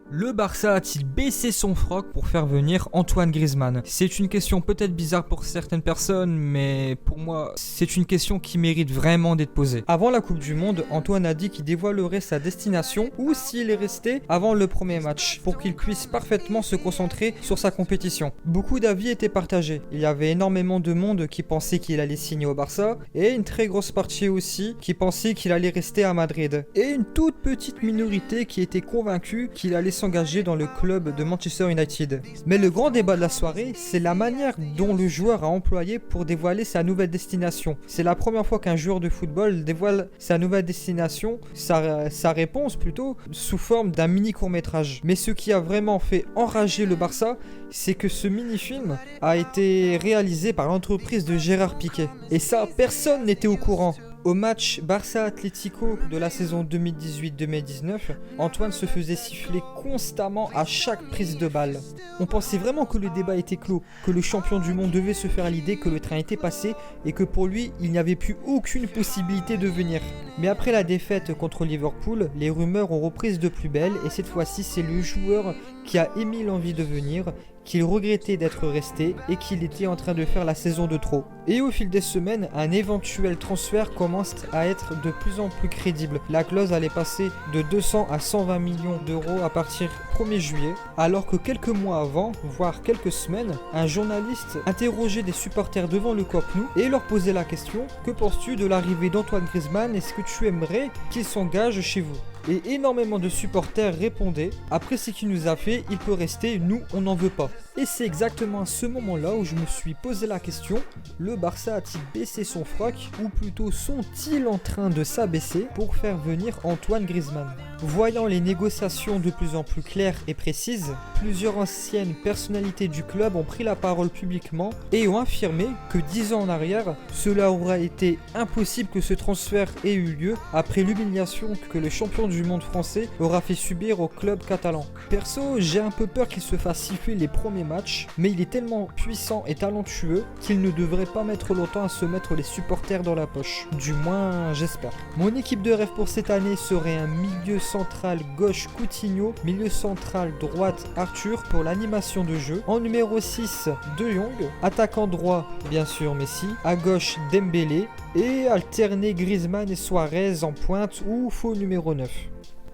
Le Barça a-t-il baissé son froc pour faire venir Antoine Griezmann? C'est une question peut-être bizarre pour certaines personnes, mais pour moi, c'est une question qui mérite vraiment d'être posée. Avant la Coupe du Monde, Antoine a dit qu'il dévoilerait sa destination ou s'il est resté avant le premier match, pour qu'il puisse parfaitement se concentrer sur sa compétition. Beaucoup d'avis étaient partagés. Il y avait énormément de monde qui pensait qu'il allait signer au Barça, et une très grosse partie aussi qui pensait qu'il allait rester à Madrid. Et une toute petite minorité qui était convaincue qu'il allait s'engager dans le club de Manchester United. Mais le grand débat de la soirée, c'est la manière dont le joueur a employé pour dévoiler sa nouvelle destination. C'est la première fois qu'un joueur de football dévoile sa nouvelle destination, sa réponse plutôt, sous forme d'un mini court-métrage. Mais ce qui a vraiment fait enrager le Barça, c'est que ce mini-film a été réalisé par l'entreprise de Gérard Piqué. Et ça, personne n'était au courant. Au match Barça-Atlético de la saison 2018-2019, Antoine se faisait siffler constamment à chaque prise de balle. On pensait vraiment que le débat était clos, que le champion du monde devait se faire l'idée que le train était passé et que pour lui, il n'y avait plus aucune possibilité de venir. Mais après la défaite contre Liverpool, les rumeurs ont repris de plus belle et cette fois-ci, c'est le joueur qui a émis l'envie de venir, qu'il regrettait d'être resté et qu'il était en train de faire la saison de trop. Et au fil des semaines, un éventuel transfert commence à être de plus en plus crédible. La clause allait passer de 200 à 120 millions d'euros à partir du 1er juillet, alors que quelques mois avant, voire quelques semaines, un journaliste interrogeait des supporters devant le Camp Nou et leur posait la question: que penses-tu de l'arrivée d'Antoine Griezmann? Est-ce que tu aimerais qu'il s'engage chez vous? Et énormément de supporters répondaient: après ce qu'il nous a fait, il peut rester, nous on n'en veut pas. Et c'est exactement à ce moment-là où je me suis posé la question: le Barça a-t-il baissé son froc, ou plutôt sont-ils en train de s'abaisser pour faire venir Antoine Griezmann? Voyant les négociations de plus en plus claires et précises, plusieurs anciennes personnalités du club ont pris la parole publiquement et ont affirmé que 10 ans en arrière, cela aurait été impossible que ce transfert ait eu lieu après l'humiliation que le champion du monde français aura fait subir au club catalan. Perso, j'ai un peu peur qu'il se fasse siffler les premiers matchs, mais il est tellement puissant et talentueux qu'il ne devrait pas mettre longtemps à se mettre les supporters dans la poche. Du moins, j'espère. Mon équipe de rêve pour cette année serait un milieu central gauche Coutinho, milieu central droite Arthur pour l'animation de jeu. En numéro 6, De Jong, attaquant droit bien sûr Messi, à gauche Dembélé et alterner Griezmann et Suarez en pointe ou faux numéro 9.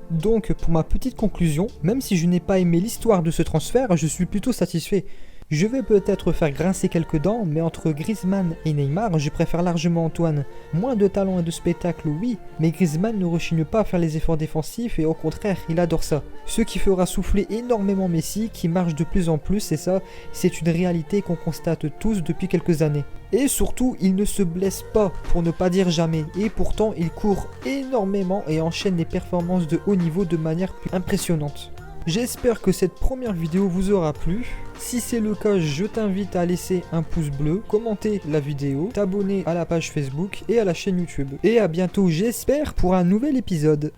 Donc pour ma petite conclusion, même si je n'ai pas aimé l'histoire de ce transfert, je suis plutôt satisfait. Je vais peut-être faire grincer quelques dents, mais entre Griezmann et Neymar, je préfère largement Antoine. Moins de talent et de spectacle, oui, mais Griezmann ne rechigne pas à faire les efforts défensifs et au contraire, il adore ça. Ce qui fera souffler énormément Messi, qui marche de plus en plus, et ça, c'est une réalité qu'on constate tous depuis quelques années. Et surtout, il ne se blesse pas, pour ne pas dire jamais, et pourtant il court énormément et enchaîne les performances de haut niveau de manière plus impressionnante. J'espère que cette première vidéo vous aura plu. Si c'est le cas, je t'invite à laisser un pouce bleu, commenter la vidéo, t'abonner à la page Facebook et à la chaîne YouTube. Et à bientôt, j'espère, pour un nouvel épisode.